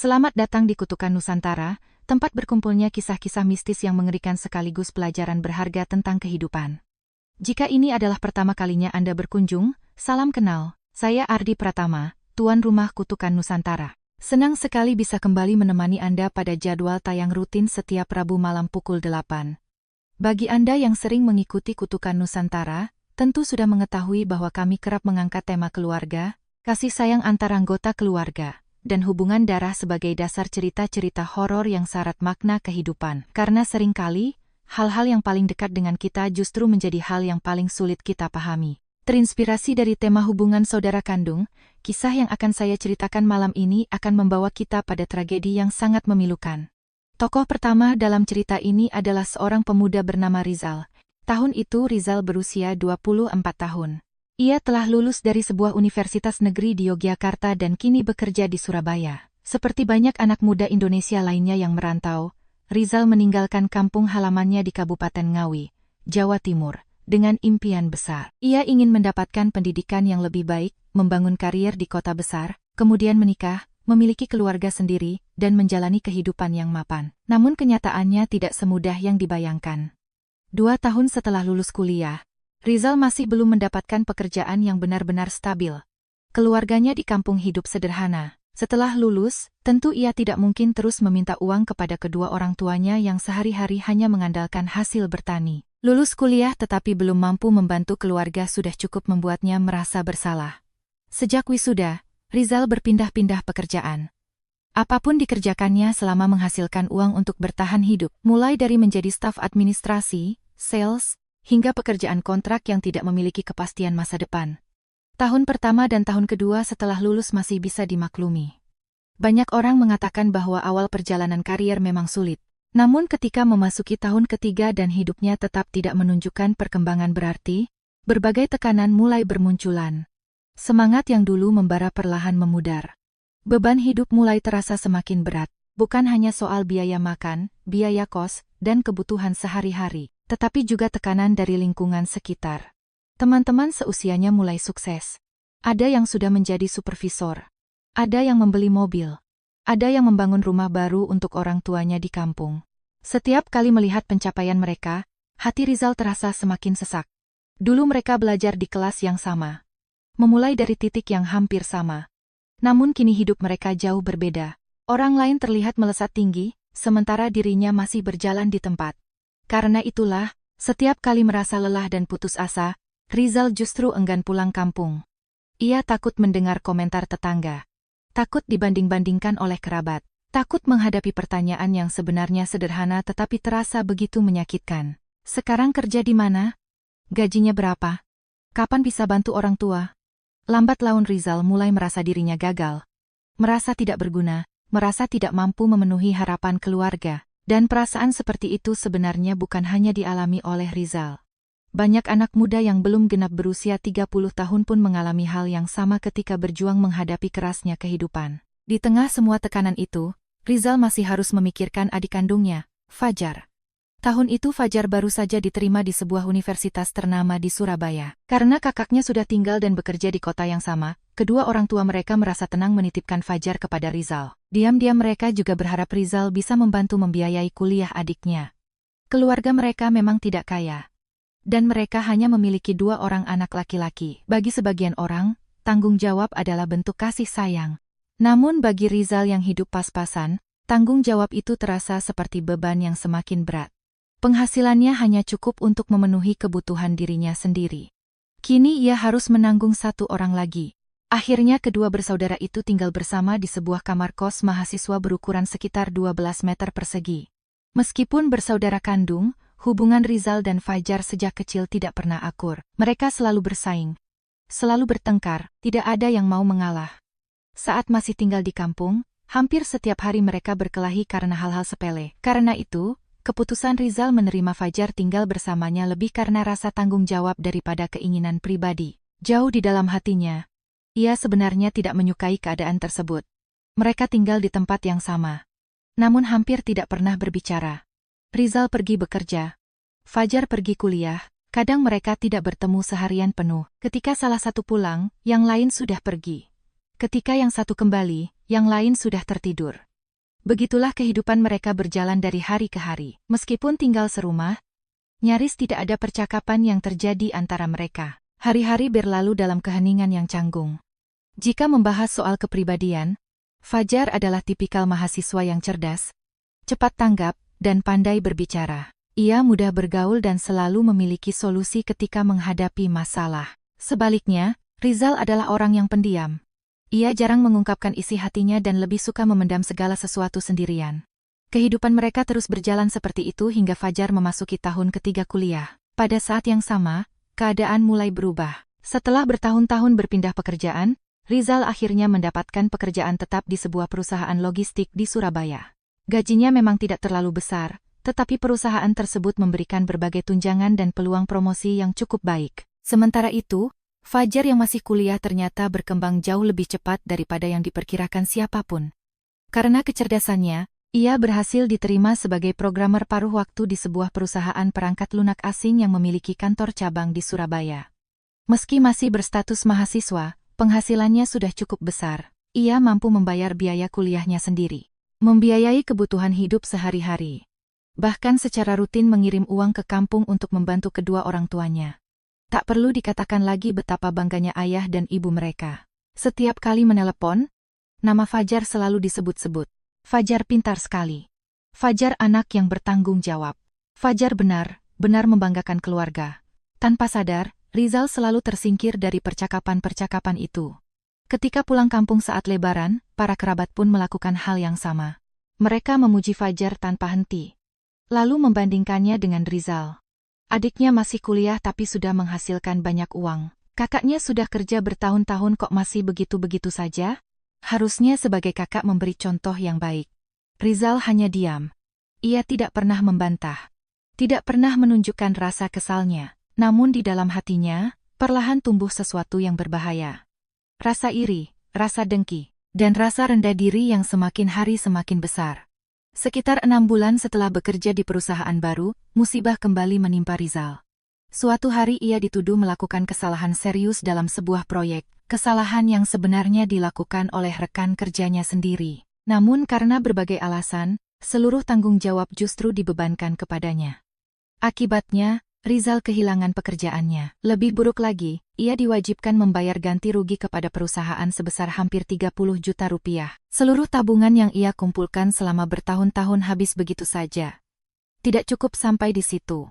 Selamat datang di Kutukan Nusantara, tempat berkumpulnya kisah-kisah mistis yang mengerikan sekaligus pelajaran berharga tentang kehidupan. Jika ini adalah pertama kalinya Anda berkunjung, salam kenal. Saya Ardi Pratama, tuan rumah Kutukan Nusantara. Senang sekali bisa kembali menemani Anda pada jadwal tayang rutin setiap Rabu malam pukul 8. Bagi Anda yang sering mengikuti Kutukan Nusantara, tentu sudah mengetahui bahwa kami kerap mengangkat tema keluarga, kasih sayang antar anggota keluarga, dan hubungan darah sebagai dasar cerita-cerita horor yang syarat makna kehidupan. Karena seringkali, hal-hal yang paling dekat dengan kita justru menjadi hal yang paling sulit kita pahami. Terinspirasi dari tema hubungan saudara kandung, kisah yang akan saya ceritakan malam ini akan membawa kita pada tragedi yang sangat memilukan. Tokoh pertama dalam cerita ini adalah seorang pemuda bernama Rizal. Tahun itu Rizal berusia 24 tahun. Ia telah lulus dari sebuah universitas negeri di Yogyakarta dan kini bekerja di Surabaya. Seperti banyak anak muda Indonesia lainnya yang merantau, Rizal meninggalkan kampung halamannya di Kabupaten Ngawi, Jawa Timur, dengan impian besar. Ia ingin mendapatkan pendidikan yang lebih baik, membangun karier di kota besar, kemudian menikah, memiliki keluarga sendiri, dan menjalani kehidupan yang mapan. Namun kenyataannya tidak semudah yang dibayangkan. 2 tahun setelah lulus kuliah, Rizal masih belum mendapatkan pekerjaan yang benar-benar stabil. Keluarganya di kampung hidup sederhana. Setelah lulus, tentu ia tidak mungkin terus meminta uang kepada kedua orang tuanya yang sehari-hari hanya mengandalkan hasil bertani. Lulus kuliah tetapi belum mampu membantu keluarga sudah cukup membuatnya merasa bersalah. Sejak wisuda, Rizal berpindah-pindah pekerjaan. Apapun dikerjakannya selama menghasilkan uang untuk bertahan hidup, mulai dari menjadi staf administrasi, sales, hingga pekerjaan kontrak yang tidak memiliki kepastian masa depan. Tahun pertama dan tahun kedua setelah lulus masih bisa dimaklumi. Banyak orang mengatakan bahwa awal perjalanan karier memang sulit. Namun ketika memasuki tahun ketiga dan hidupnya tetap tidak menunjukkan perkembangan berarti, berbagai tekanan mulai bermunculan. Semangat yang dulu membara perlahan memudar. Beban hidup mulai terasa semakin berat, bukan hanya soal biaya makan, biaya kos, dan kebutuhan sehari-hari, tetapi juga tekanan dari lingkungan sekitar. Teman-teman seusianya mulai sukses. Ada yang sudah menjadi supervisor. Ada yang membeli mobil. Ada yang membangun rumah baru untuk orang tuanya di kampung. Setiap kali melihat pencapaian mereka, hati Rizal terasa semakin sesak. Dulu mereka belajar di kelas yang sama. Memulai dari titik yang hampir sama. Namun kini hidup mereka jauh berbeda. Orang lain terlihat melesat tinggi, sementara dirinya masih berjalan di tempat. Karena itulah, setiap kali merasa lelah dan putus asa, Rizal justru enggan pulang kampung. Ia takut mendengar komentar tetangga. Takut dibanding-bandingkan oleh kerabat. Takut menghadapi pertanyaan yang sebenarnya sederhana tetapi terasa begitu menyakitkan. Sekarang kerja di mana? Gajinya berapa? Kapan bisa bantu orang tua? Lambat laun Rizal mulai merasa dirinya gagal. Merasa tidak berguna, merasa tidak mampu memenuhi harapan keluarga. Dan perasaan seperti itu sebenarnya bukan hanya dialami oleh Rizal. Banyak anak muda yang belum genap berusia 30 tahun pun mengalami hal yang sama ketika berjuang menghadapi kerasnya kehidupan. Di tengah semua tekanan itu, Rizal masih harus memikirkan adik kandungnya, Fajar. Tahun itu Fajar baru saja diterima di sebuah universitas ternama di Surabaya. Karena kakaknya sudah tinggal dan bekerja di kota yang sama, kedua orang tua mereka merasa tenang menitipkan Fajar kepada Rizal. Diam-diam mereka juga berharap Rizal bisa membantu membiayai kuliah adiknya. Keluarga mereka memang tidak kaya. Dan mereka hanya memiliki 2 orang anak laki-laki. Bagi sebagian orang, tanggung jawab adalah bentuk kasih sayang. Namun bagi Rizal yang hidup pas-pasan, tanggung jawab itu terasa seperti beban yang semakin berat. Penghasilannya hanya cukup untuk memenuhi kebutuhan dirinya sendiri. Kini ia harus menanggung 1 orang lagi. Akhirnya kedua bersaudara itu tinggal bersama di sebuah kamar kos mahasiswa berukuran sekitar 12 meter persegi. Meskipun bersaudara kandung, hubungan Rizal dan Fajar sejak kecil tidak pernah akur. Mereka selalu bersaing. Selalu bertengkar, tidak ada yang mau mengalah. Saat masih tinggal di kampung, hampir setiap hari mereka berkelahi karena hal-hal sepele. Karena itu, keputusan Rizal menerima Fajar tinggal bersamanya lebih karena rasa tanggung jawab daripada keinginan pribadi. Jauh di dalam hatinya, ia sebenarnya tidak menyukai keadaan tersebut. Mereka tinggal di tempat yang sama. Namun hampir tidak pernah berbicara. Rizal pergi bekerja. Fajar pergi kuliah. Kadang mereka tidak bertemu seharian penuh. Ketika salah satu pulang, yang lain sudah pergi. Ketika yang satu kembali, yang lain sudah tertidur. Begitulah kehidupan mereka berjalan dari hari ke hari. Meskipun tinggal serumah, nyaris tidak ada percakapan yang terjadi antara mereka. Hari-hari berlalu dalam keheningan yang canggung. Jika membahas soal kepribadian, Fajar adalah tipikal mahasiswa yang cerdas, cepat tanggap, dan pandai berbicara. Ia mudah bergaul dan selalu memiliki solusi ketika menghadapi masalah. Sebaliknya, Rizal adalah orang yang pendiam. Ia jarang mengungkapkan isi hatinya dan lebih suka memendam segala sesuatu sendirian. Kehidupan mereka terus berjalan seperti itu hingga Fajar memasuki tahun ketiga kuliah. Pada saat yang sama, keadaan mulai berubah. Setelah bertahun-tahun berpindah pekerjaan, Rizal akhirnya mendapatkan pekerjaan tetap di sebuah perusahaan logistik di Surabaya. Gajinya memang tidak terlalu besar, tetapi perusahaan tersebut memberikan berbagai tunjangan dan peluang promosi yang cukup baik. Sementara itu, Fajar yang masih kuliah ternyata berkembang jauh lebih cepat daripada yang diperkirakan siapapun. Karena kecerdasannya, ia berhasil diterima sebagai programmer paruh waktu di sebuah perusahaan perangkat lunak asing yang memiliki kantor cabang di Surabaya. Meski masih berstatus mahasiswa, penghasilannya sudah cukup besar. Ia mampu membayar biaya kuliahnya sendiri, membiayai kebutuhan hidup sehari-hari. Bahkan secara rutin mengirim uang ke kampung untuk membantu kedua orang tuanya. Tak perlu dikatakan lagi betapa bangganya ayah dan ibu mereka. Setiap kali menelepon, nama Fajar selalu disebut-sebut. Fajar pintar sekali. Fajar anak yang bertanggung jawab. Fajar benar-benar membanggakan keluarga. Tanpa sadar, Rizal selalu tersingkir dari percakapan-percakapan itu. Ketika pulang kampung saat Lebaran, para kerabat pun melakukan hal yang sama. Mereka memuji Fajar tanpa henti, lalu membandingkannya dengan Rizal. Adiknya masih kuliah tapi sudah menghasilkan banyak uang. Kakaknya sudah kerja bertahun-tahun kok masih begitu-begitu saja? Harusnya sebagai kakak memberi contoh yang baik. Rizal hanya diam. Ia tidak pernah membantah. Tidak pernah menunjukkan rasa kesalnya. Namun di dalam hatinya, perlahan tumbuh sesuatu yang berbahaya. Rasa iri, rasa dengki, dan rasa rendah diri yang semakin hari semakin besar. Sekitar 6 bulan setelah bekerja di perusahaan baru, musibah kembali menimpa Rizal. Suatu hari ia dituduh melakukan kesalahan serius dalam sebuah proyek, kesalahan yang sebenarnya dilakukan oleh rekan kerjanya sendiri. Namun karena berbagai alasan, seluruh tanggung jawab justru dibebankan kepadanya. Akibatnya, Rizal kehilangan pekerjaannya. Lebih buruk lagi, ia diwajibkan membayar ganti rugi kepada perusahaan sebesar hampir 30 juta rupiah. Seluruh tabungan yang ia kumpulkan selama bertahun-tahun habis begitu saja. Tidak cukup sampai di situ.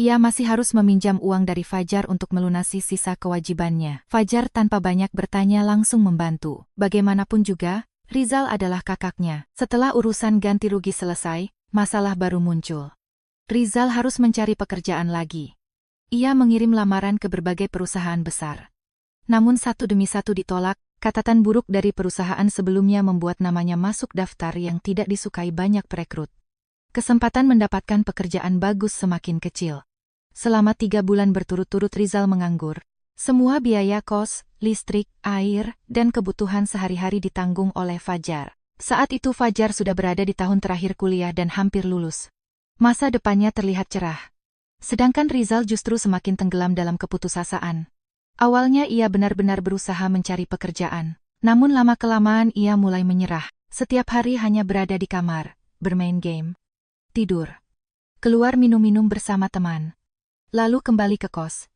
Ia masih harus meminjam uang dari Fajar untuk melunasi sisa kewajibannya. Fajar tanpa banyak bertanya langsung membantu. Bagaimanapun juga, Rizal adalah kakaknya. Setelah urusan ganti rugi selesai, masalah baru muncul. Rizal harus mencari pekerjaan lagi. Ia mengirim lamaran ke berbagai perusahaan besar. Namun satu demi satu ditolak, catatan buruk dari perusahaan sebelumnya membuat namanya masuk daftar yang tidak disukai banyak perekrut. Kesempatan mendapatkan pekerjaan bagus semakin kecil. Selama 3 bulan berturut-turut Rizal menganggur. Semua biaya kos, listrik, air, dan kebutuhan sehari-hari ditanggung oleh Fajar. Saat itu Fajar sudah berada di tahun terakhir kuliah dan hampir lulus. Masa depannya terlihat cerah. Sedangkan Rizal justru semakin tenggelam dalam keputusasaan. Awalnya ia benar-benar berusaha mencari pekerjaan. Namun lama-kelamaan ia mulai menyerah. Setiap hari hanya berada di kamar, bermain game, tidur, keluar minum-minum bersama teman, lalu kembali ke kos.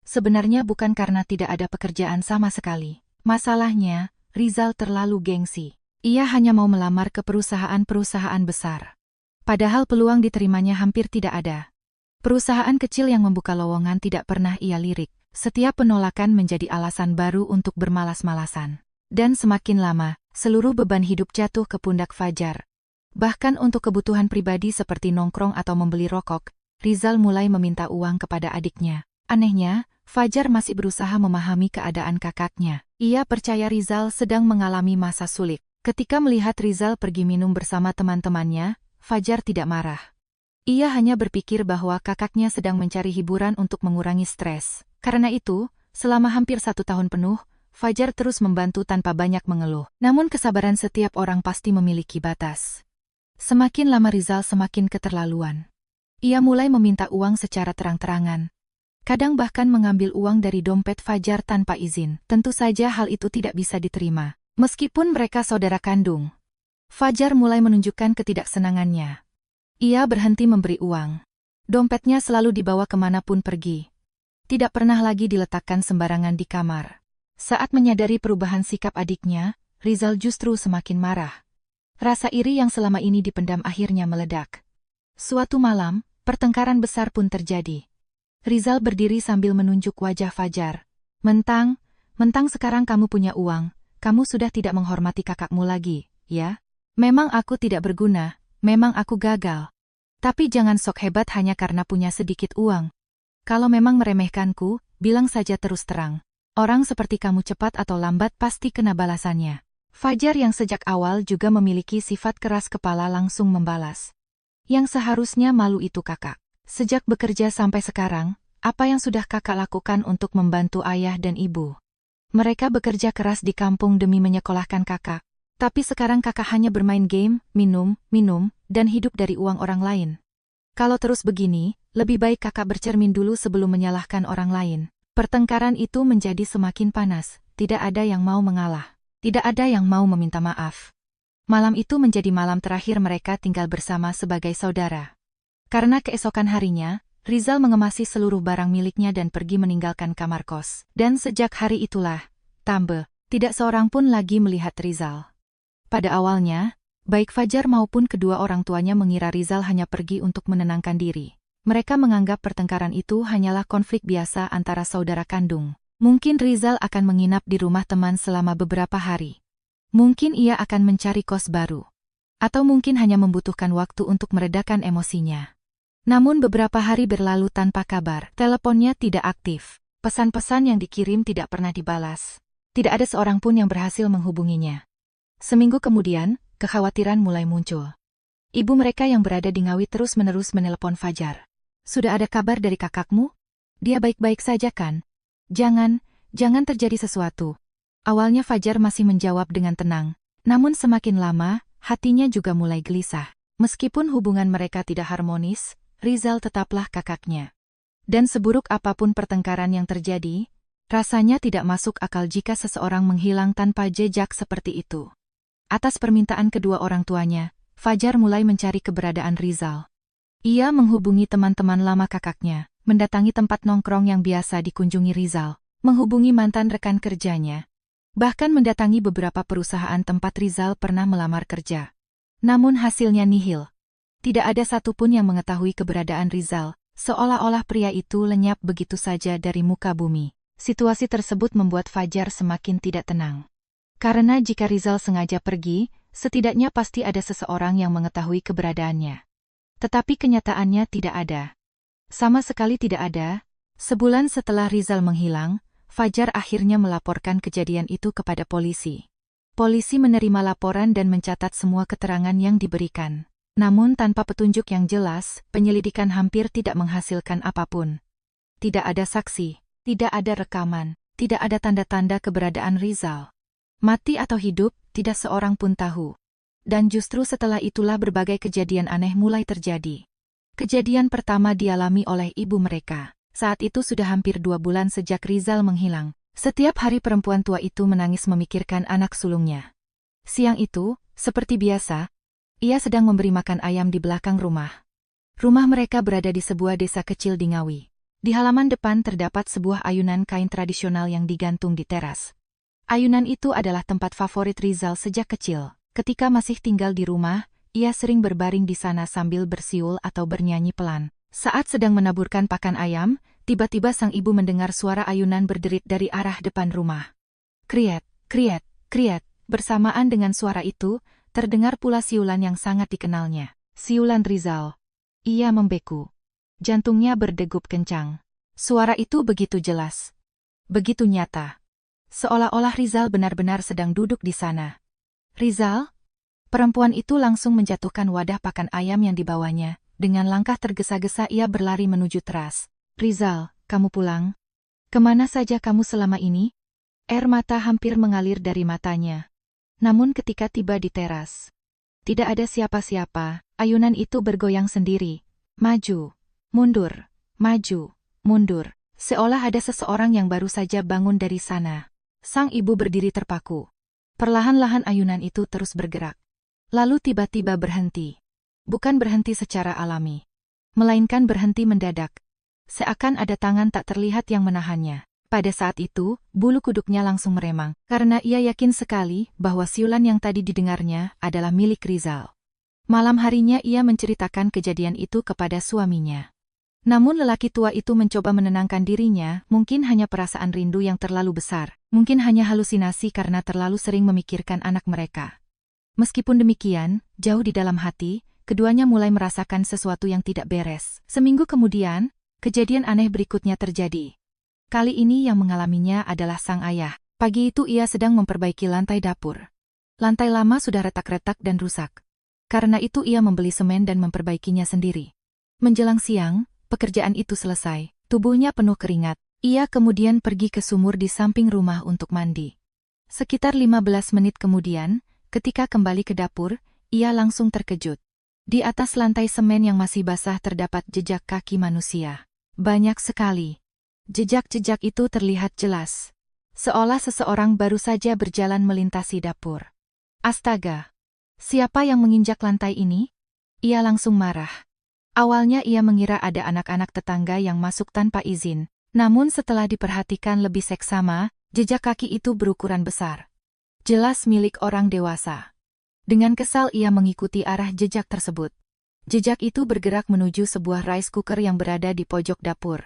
Sebenarnya bukan karena tidak ada pekerjaan sama sekali. Masalahnya, Rizal terlalu gengsi. Ia hanya mau melamar ke perusahaan-perusahaan besar. Padahal peluang diterimanya hampir tidak ada. Perusahaan kecil yang membuka lowongan tidak pernah ia lirik. Setiap penolakan menjadi alasan baru untuk bermalas-malasan. Dan semakin lama, seluruh beban hidup jatuh ke pundak Fajar. Bahkan untuk kebutuhan pribadi seperti nongkrong atau membeli rokok, Rizal mulai meminta uang kepada adiknya. Anehnya, Fajar masih berusaha memahami keadaan kakaknya. Ia percaya Rizal sedang mengalami masa sulit. Ketika melihat Rizal pergi minum bersama teman-temannya, Fajar tidak marah. Ia hanya berpikir bahwa kakaknya sedang mencari hiburan untuk mengurangi stres. Karena itu, selama hampir 1 tahun penuh, Fajar terus membantu tanpa banyak mengeluh. Namun kesabaran setiap orang pasti memiliki batas. Semakin lama Rizal semakin keterlaluan. Ia mulai meminta uang secara terang-terangan. Kadang bahkan mengambil uang dari dompet Fajar tanpa izin. Tentu saja hal itu tidak bisa diterima. Meskipun mereka saudara kandung. Fajar mulai menunjukkan ketidaksenangannya. Ia berhenti memberi uang. Dompetnya selalu dibawa kemanapun pergi. Tidak pernah lagi diletakkan sembarangan di kamar. Saat menyadari perubahan sikap adiknya, Rizal justru semakin marah. Rasa iri yang selama ini dipendam akhirnya meledak. Suatu malam, pertengkaran besar pun terjadi. Rizal berdiri sambil menunjuk wajah Fajar. Mentang sekarang kamu punya uang, kamu sudah tidak menghormati kakakmu lagi, ya? Memang aku tidak berguna, memang aku gagal. Tapi jangan sok hebat hanya karena punya sedikit uang. Kalau memang meremehkanku, bilang saja terus terang. Orang seperti kamu cepat atau lambat pasti kena balasannya. Fajar yang sejak awal juga memiliki sifat keras kepala langsung membalas. Yang seharusnya malu itu kakak. Sejak bekerja sampai sekarang, apa yang sudah kakak lakukan untuk membantu ayah dan ibu? Mereka bekerja keras di kampung demi menyekolahkan kakak. Tapi sekarang kakak hanya bermain game, minum, dan hidup dari uang orang lain. Kalau terus begini, lebih baik kakak bercermin dulu sebelum menyalahkan orang lain. Pertengkaran itu menjadi semakin panas, tidak ada yang mau mengalah. Tidak ada yang mau meminta maaf. Malam itu menjadi malam terakhir mereka tinggal bersama sebagai saudara. Karena keesokan harinya, Rizal mengemasi seluruh barang miliknya dan pergi meninggalkan kamar kos. Dan sejak hari itulah, tidak seorang pun lagi melihat Rizal. Pada awalnya, baik Fajar maupun kedua orang tuanya mengira Rizal hanya pergi untuk menenangkan diri. Mereka menganggap pertengkaran itu hanyalah konflik biasa antara saudara kandung. Mungkin Rizal akan menginap di rumah teman selama beberapa hari. Mungkin ia akan mencari kos baru. Atau mungkin hanya membutuhkan waktu untuk meredakan emosinya. Namun beberapa hari berlalu tanpa kabar. Teleponnya tidak aktif. Pesan-pesan yang dikirim tidak pernah dibalas. Tidak ada seorang pun yang berhasil menghubunginya. Seminggu kemudian, kekhawatiran mulai muncul. Ibu mereka yang berada di Ngawi terus-menerus menelepon Fajar. Sudah ada kabar dari kakakmu? Dia baik-baik saja kan? Jangan terjadi sesuatu. Awalnya Fajar masih menjawab dengan tenang. Namun semakin lama, hatinya juga mulai gelisah. Meskipun hubungan mereka tidak harmonis, Rizal tetaplah kakaknya. Dan seburuk apapun pertengkaran yang terjadi, rasanya tidak masuk akal jika seseorang menghilang tanpa jejak seperti itu. Atas permintaan kedua orang tuanya, Fajar mulai mencari keberadaan Rizal. Ia menghubungi teman-teman lama kakaknya, mendatangi tempat nongkrong yang biasa dikunjungi Rizal, menghubungi mantan rekan kerjanya, bahkan mendatangi beberapa perusahaan tempat Rizal pernah melamar kerja. Namun hasilnya nihil. Tidak ada satupun yang mengetahui keberadaan Rizal, seolah-olah pria itu lenyap begitu saja dari muka bumi. Situasi tersebut membuat Fajar semakin tidak tenang. Karena jika Rizal sengaja pergi, setidaknya pasti ada seseorang yang mengetahui keberadaannya. Tetapi kenyataannya tidak ada. Sama sekali tidak ada. Sebulan setelah Rizal menghilang, Fajar akhirnya melaporkan kejadian itu kepada polisi. Polisi menerima laporan dan mencatat semua keterangan yang diberikan. Namun tanpa petunjuk yang jelas, penyelidikan hampir tidak menghasilkan apapun. Tidak ada saksi, tidak ada rekaman, tidak ada tanda-tanda keberadaan Rizal. Mati atau hidup, tidak seorang pun tahu. Dan justru setelah itulah berbagai kejadian aneh mulai terjadi. Kejadian pertama dialami oleh ibu mereka. Saat itu sudah hampir 2 bulan sejak Rizal menghilang. Setiap hari perempuan tua itu menangis memikirkan anak sulungnya. Siang itu, seperti biasa, ia sedang memberi makan ayam di belakang rumah. Rumah mereka berada di sebuah desa kecil di Ngawi. Di halaman depan terdapat sebuah ayunan kain tradisional yang digantung di teras. Ayunan itu adalah tempat favorit Rizal sejak kecil. Ketika masih tinggal di rumah, ia sering berbaring di sana sambil bersiul atau bernyanyi pelan. Saat sedang menaburkan pakan ayam, tiba-tiba sang ibu mendengar suara ayunan berderit dari arah depan rumah. Kriet, kriet, kriet. Bersamaan dengan suara itu, terdengar pula siulan yang sangat dikenalnya. Siulan Rizal. Ia membeku. Jantungnya berdegup kencang. Suara itu begitu jelas. Begitu nyata. Seolah-olah Rizal benar-benar sedang duduk di sana. Rizal? Perempuan itu langsung menjatuhkan wadah pakan ayam yang dibawanya. Dengan langkah tergesa-gesa ia berlari menuju teras. Rizal, kamu pulang? Kemana saja kamu selama ini? Air mata hampir mengalir dari matanya. Namun ketika tiba di teras, tidak ada siapa-siapa, ayunan itu bergoyang sendiri. Maju, mundur, maju, mundur. Seolah ada seseorang yang baru saja bangun dari sana. Sang ibu berdiri terpaku. Perlahan-lahan ayunan itu terus bergerak. lalu tiba-tiba berhenti. Bukan berhenti secara alami, melainkan berhenti mendadak. Seakan ada tangan tak terlihat yang menahannya. Pada saat itu, bulu kuduknya langsung meremang, karena ia yakin sekali bahwa siulan yang tadi didengarnya adalah milik Rizal. Malam harinya ia menceritakan kejadian itu kepada suaminya. Namun lelaki tua itu mencoba menenangkan dirinya, mungkin hanya perasaan rindu yang terlalu besar, mungkin hanya halusinasi karena terlalu sering memikirkan anak mereka. Meskipun demikian, jauh di dalam hati, keduanya mulai merasakan sesuatu yang tidak beres. Seminggu kemudian, kejadian aneh berikutnya terjadi. Kali ini yang mengalaminya adalah sang ayah. Pagi itu ia sedang memperbaiki lantai dapur. Lantai lama sudah retak-retak dan rusak. Karena itu ia membeli semen dan memperbaikinya sendiri. Menjelang siang, pekerjaan itu selesai. Tubuhnya penuh keringat. Ia kemudian pergi ke sumur di samping rumah untuk mandi. Sekitar 15 menit kemudian, ketika kembali ke dapur, ia langsung terkejut. Di atas lantai semen yang masih basah terdapat jejak kaki manusia. Banyak sekali. Jejak-jejak itu terlihat jelas. Seolah seseorang baru saja berjalan melintasi dapur. Astaga! Siapa yang menginjak lantai ini? Ia langsung marah. Awalnya ia mengira ada anak-anak tetangga yang masuk tanpa izin. Namun setelah diperhatikan lebih seksama, jejak kaki itu berukuran besar. Jelas milik orang dewasa. Dengan kesal ia mengikuti arah jejak tersebut. Jejak itu bergerak menuju sebuah rice cooker yang berada di pojok dapur.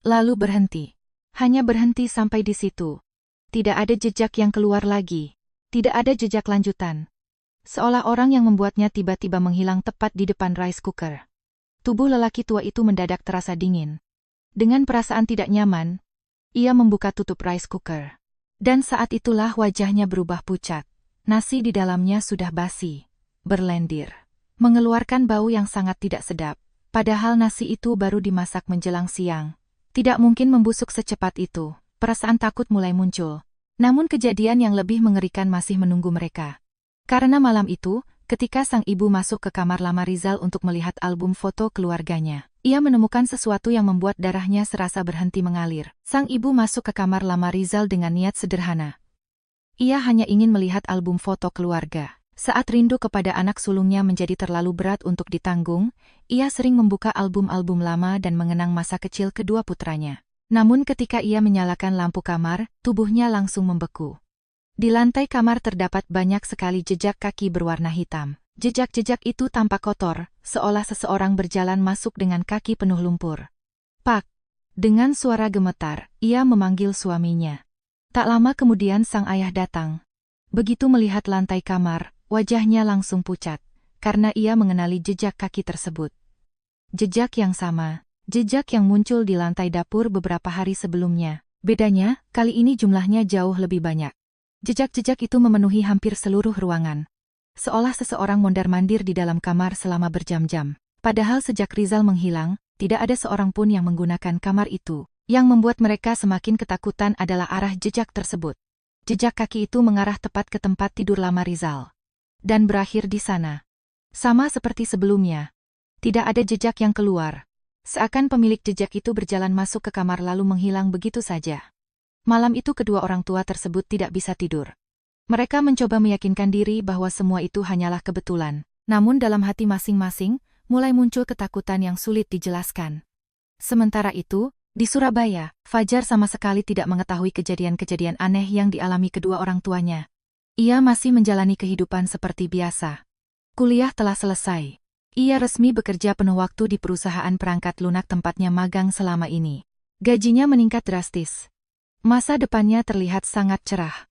Lalu berhenti. Hanya berhenti sampai di situ. Tidak ada jejak yang keluar lagi. Tidak ada jejak lanjutan. Seolah orang yang membuatnya tiba-tiba menghilang tepat di depan rice cooker. Tubuh lelaki tua itu mendadak terasa dingin. Dengan perasaan tidak nyaman, ia membuka tutup rice cooker. Dan saat itulah wajahnya berubah pucat. Nasi di dalamnya sudah basi, berlendir, mengeluarkan bau yang sangat tidak sedap. Padahal nasi itu baru dimasak menjelang siang. Tidak mungkin membusuk secepat itu. Perasaan takut mulai muncul. Namun kejadian yang lebih mengerikan masih menunggu mereka. Karena malam itu, ketika sang ibu masuk ke kamar lama Rizal untuk melihat album foto keluarganya, ia menemukan sesuatu yang membuat darahnya serasa berhenti mengalir. Sang ibu masuk ke kamar lama Rizal dengan niat sederhana. Ia hanya ingin melihat album foto keluarga. Saat rindu kepada anak sulungnya menjadi terlalu berat untuk ditanggung, ia sering membuka album-album lama dan mengenang masa kecil kedua putranya. Namun ketika ia menyalakan lampu kamar, tubuhnya langsung membeku. Di lantai kamar terdapat banyak sekali jejak kaki berwarna hitam. Jejak-jejak itu tampak kotor, seolah seseorang berjalan masuk dengan kaki penuh lumpur. Pak! Dengan suara gemetar, ia memanggil suaminya. Tak lama kemudian sang ayah datang. Begitu melihat lantai kamar, wajahnya langsung pucat, karena ia mengenali jejak kaki tersebut. Jejak yang sama, jejak yang muncul di lantai dapur beberapa hari sebelumnya. Bedanya, kali ini jumlahnya jauh lebih banyak. Jejak-jejak itu memenuhi hampir seluruh ruangan. Seolah seseorang mondar-mandir di dalam kamar selama berjam-jam. Padahal sejak Rizal menghilang, tidak ada seorang pun yang menggunakan kamar itu. Yang membuat mereka semakin ketakutan adalah arah jejak tersebut. Jejak kaki itu mengarah tepat ke tempat tidur lama Rizal. Dan berakhir di sana. Sama seperti sebelumnya. Tidak ada jejak yang keluar. Seakan pemilik jejak itu berjalan masuk ke kamar lalu menghilang begitu saja. Malam itu kedua orang tua tersebut tidak bisa tidur. Mereka mencoba meyakinkan diri bahwa semua itu hanyalah kebetulan. Namun dalam hati masing-masing, mulai muncul ketakutan yang sulit dijelaskan. Sementara itu, di Surabaya, Fajar sama sekali tidak mengetahui kejadian-kejadian aneh yang dialami kedua orang tuanya. Ia masih menjalani kehidupan seperti biasa. Kuliah telah selesai. Ia resmi bekerja penuh waktu di perusahaan perangkat lunak tempatnya magang selama ini. Gajinya meningkat drastis. Masa depannya terlihat sangat cerah.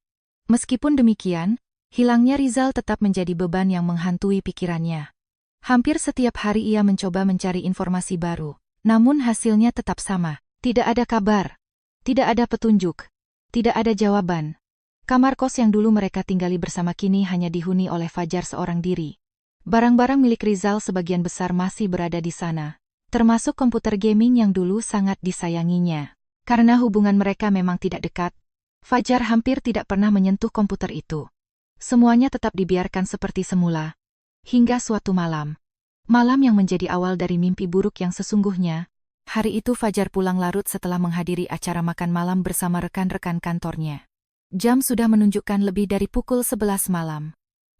Meskipun demikian, hilangnya Rizal tetap menjadi beban yang menghantui pikirannya. Hampir setiap hari ia mencoba mencari informasi baru. Namun hasilnya tetap sama. Tidak ada kabar. Tidak ada petunjuk. Tidak ada jawaban. Kamar kos yang dulu mereka tinggali bersama kini hanya dihuni oleh Fajar seorang diri. Barang-barang milik Rizal sebagian besar masih berada di sana, termasuk komputer gaming yang dulu sangat disayanginya. Karena hubungan mereka memang tidak dekat, Fajar hampir tidak pernah menyentuh komputer itu. Semuanya tetap dibiarkan seperti semula. Hingga suatu malam. Malam yang menjadi awal dari mimpi buruk yang sesungguhnya. Hari itu Fajar pulang larut setelah menghadiri acara makan malam bersama rekan-rekan kantornya. Jam sudah menunjukkan lebih dari pukul 11 malam.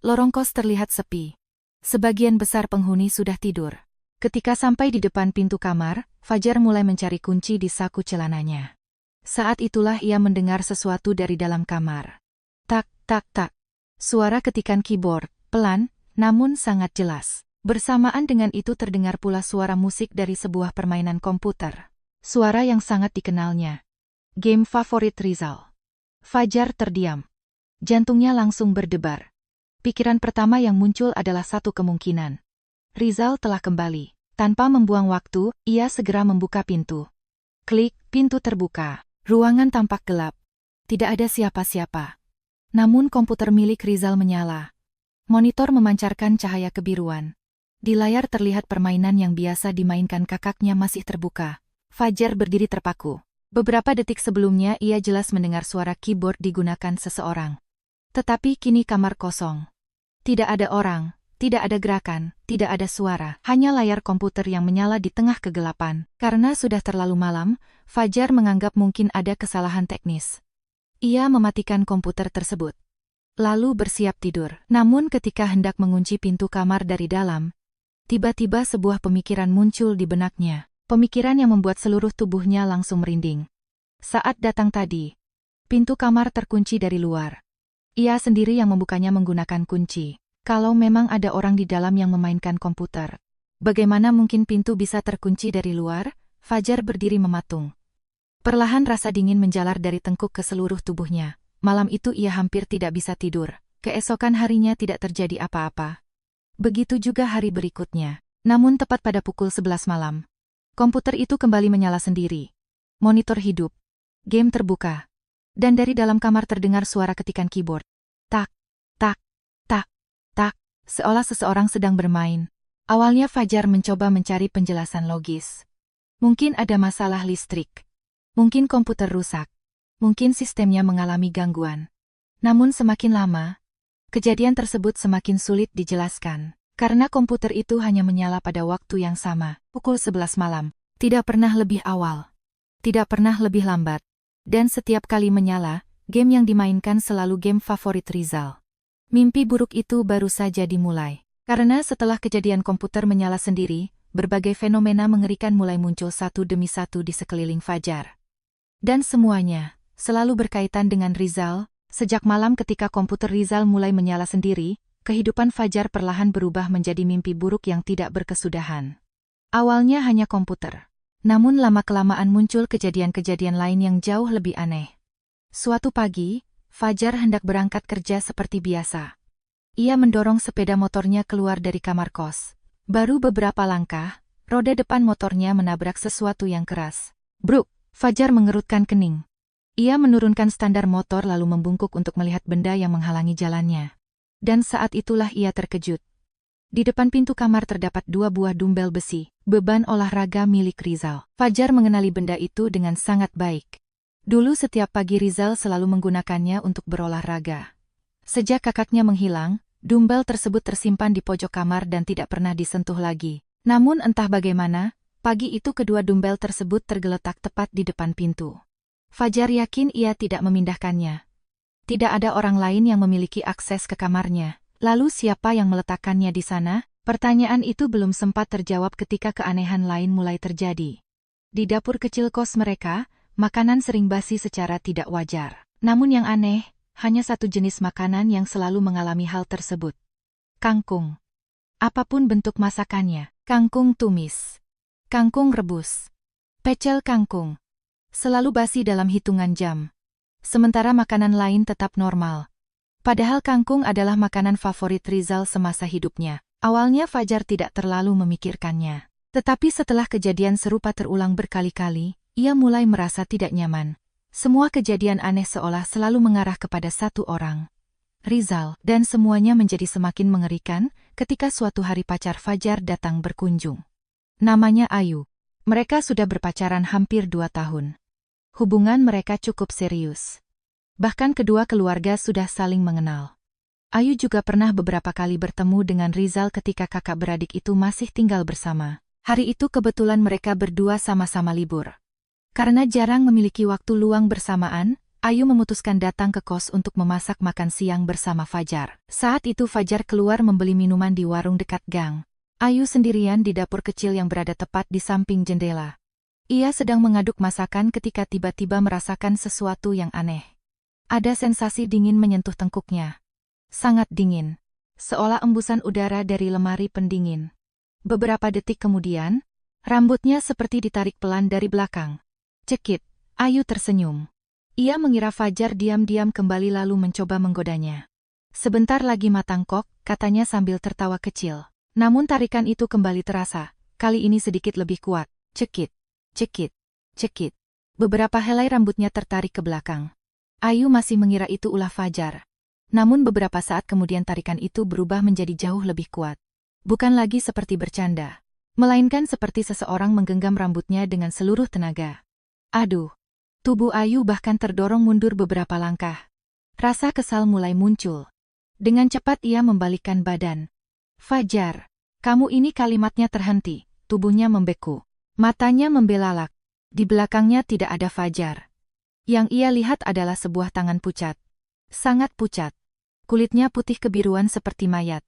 Lorong kos terlihat sepi. Sebagian besar penghuni sudah tidur. Ketika sampai di depan pintu kamar, Fajar mulai mencari kunci di saku celananya. Saat itulah ia mendengar sesuatu dari dalam kamar. Tak, tak, tak. Suara ketikan keyboard, pelan, namun sangat jelas. Bersamaan dengan itu terdengar pula suara musik dari sebuah permainan komputer. Suara yang sangat dikenalnya. Game favorit Rizal. Fajar terdiam. Jantungnya langsung berdebar. Pikiran pertama yang muncul adalah satu kemungkinan. Rizal telah kembali. Tanpa membuang waktu, ia segera membuka pintu. Klik, pintu terbuka. Ruangan tampak gelap. Tidak ada siapa-siapa. Namun komputer milik Rizal menyala. Monitor memancarkan cahaya kebiruan. Di layar terlihat permainan yang biasa dimainkan kakaknya masih terbuka. Fajar berdiri terpaku. Beberapa detik sebelumnya ia jelas mendengar suara keyboard digunakan seseorang. Tetapi kini kamar kosong. Tidak ada orang, tidak ada gerakan, tidak ada suara. Hanya layar komputer yang menyala di tengah kegelapan. Karena sudah terlalu malam, Fajar menganggap mungkin ada kesalahan teknis. Ia mematikan komputer tersebut. Lalu bersiap tidur. Namun ketika hendak mengunci pintu kamar dari dalam, tiba-tiba sebuah pemikiran muncul di benaknya. Pemikiran yang membuat seluruh tubuhnya langsung merinding. Saat datang tadi, pintu kamar terkunci dari luar. Ia sendiri yang membukanya menggunakan kunci. Kalau memang ada orang di dalam yang memainkan komputer, bagaimana mungkin pintu bisa terkunci dari luar? Fajar berdiri mematung. Perlahan rasa dingin menjalar dari tengkuk ke seluruh tubuhnya. Malam itu ia hampir tidak bisa tidur. Keesokan harinya tidak terjadi apa-apa. Begitu juga hari berikutnya. Namun tepat pada pukul 11 malam, komputer itu kembali menyala sendiri. Monitor hidup. Game terbuka. Dan dari dalam kamar terdengar suara ketikan keyboard. Tak, tak, tak, tak. Seolah seseorang sedang bermain. Awalnya Fajar mencoba mencari penjelasan logis. Mungkin ada masalah listrik. Mungkin komputer rusak. Mungkin sistemnya mengalami gangguan. Namun semakin lama, kejadian tersebut semakin sulit dijelaskan. Karena komputer itu hanya menyala pada waktu yang sama, pukul 11 malam. Tidak pernah lebih awal. Tidak pernah lebih lambat. Dan setiap kali menyala, game yang dimainkan selalu game favorit Rizal. Mimpi buruk itu baru saja dimulai. Karena setelah kejadian komputer menyala sendiri, berbagai fenomena mengerikan mulai muncul satu demi satu di sekeliling Fajar. Dan semuanya selalu berkaitan dengan Rizal. Sejak malam ketika komputer Rizal mulai menyala sendiri, kehidupan Fajar perlahan berubah menjadi mimpi buruk yang tidak berkesudahan. Awalnya hanya komputer. Namun lama-kelamaan muncul kejadian-kejadian lain yang jauh lebih aneh. Suatu pagi, Fajar hendak berangkat kerja seperti biasa. Ia mendorong sepeda motornya keluar dari kamar kos. Baru beberapa langkah, roda depan motornya menabrak sesuatu yang keras. Bruk! Fajar mengerutkan kening. Ia menurunkan standar motor lalu membungkuk untuk melihat benda yang menghalangi jalannya. Dan saat itulah ia terkejut. Di depan pintu kamar terdapat 2 buah dumbbell besi, beban olahraga milik Rizal. Fajar mengenali benda itu dengan sangat baik. Dulu setiap pagi Rizal selalu menggunakannya untuk berolahraga. Sejak kakaknya menghilang, dumbbell tersebut tersimpan di pojok kamar dan tidak pernah disentuh lagi. Namun entah bagaimana, pagi itu kedua dumbbell tersebut tergeletak tepat di depan pintu. Fajar yakin ia tidak memindahkannya. Tidak ada orang lain yang memiliki akses ke kamarnya. Lalu siapa yang meletakkannya di sana? Pertanyaan itu belum sempat terjawab ketika keanehan lain mulai terjadi. Di dapur kecil kos mereka, makanan sering basi secara tidak wajar. Namun yang aneh, hanya satu jenis makanan yang selalu mengalami hal tersebut. Kangkung. Apapun bentuk masakannya, kangkung tumis, kangkung rebus, pecel kangkung. Selalu basi dalam hitungan jam. Sementara makanan lain tetap normal. Padahal kangkung adalah makanan favorit Rizal semasa hidupnya. Awalnya Fajar tidak terlalu memikirkannya. Tetapi setelah kejadian serupa terulang berkali-kali, ia mulai merasa tidak nyaman. Semua kejadian aneh seolah selalu mengarah kepada satu orang, Rizal, dan semuanya menjadi semakin mengerikan ketika suatu hari pacar Fajar datang berkunjung. Namanya Ayu. Mereka sudah berpacaran hampir 2 tahun. Hubungan mereka cukup serius. Bahkan kedua keluarga sudah saling mengenal. Ayu juga pernah beberapa kali bertemu dengan Rizal ketika kakak beradik itu masih tinggal bersama. Hari itu kebetulan mereka berdua sama-sama libur. Karena jarang memiliki waktu luang bersamaan, Ayu memutuskan datang ke kos untuk memasak makan siang bersama Fajar. Saat itu Fajar keluar membeli minuman di warung dekat gang. Ayu sendirian di dapur kecil yang berada tepat di samping jendela. Ia sedang mengaduk masakan ketika tiba-tiba merasakan sesuatu yang aneh. Ada sensasi dingin menyentuh tengkuknya. Sangat dingin. Seolah embusan udara dari lemari pendingin. Beberapa detik kemudian, rambutnya seperti ditarik pelan dari belakang. Cekit, Ayu tersenyum. Ia mengira Fajar diam-diam kembali lalu mencoba menggodanya. Sebentar lagi matangkok, katanya sambil tertawa kecil. Namun tarikan itu kembali terasa, kali ini sedikit lebih kuat. Cekit, cekit, cekit. Beberapa helai rambutnya tertarik ke belakang. Ayu masih mengira itu ulah Fajar. Namun beberapa saat kemudian tarikan itu berubah menjadi jauh lebih kuat. Bukan lagi seperti bercanda, melainkan seperti seseorang menggenggam rambutnya dengan seluruh tenaga. Aduh! Tubuh Ayu bahkan terdorong mundur beberapa langkah. Rasa kesal mulai muncul. Dengan cepat ia membalikkan badan. Fajar, kamu ini kalimatnya terhenti, tubuhnya membeku. Matanya membelalak. Di belakangnya tidak ada Fajar. Yang ia lihat adalah sebuah tangan pucat. Sangat pucat. Kulitnya putih kebiruan seperti mayat.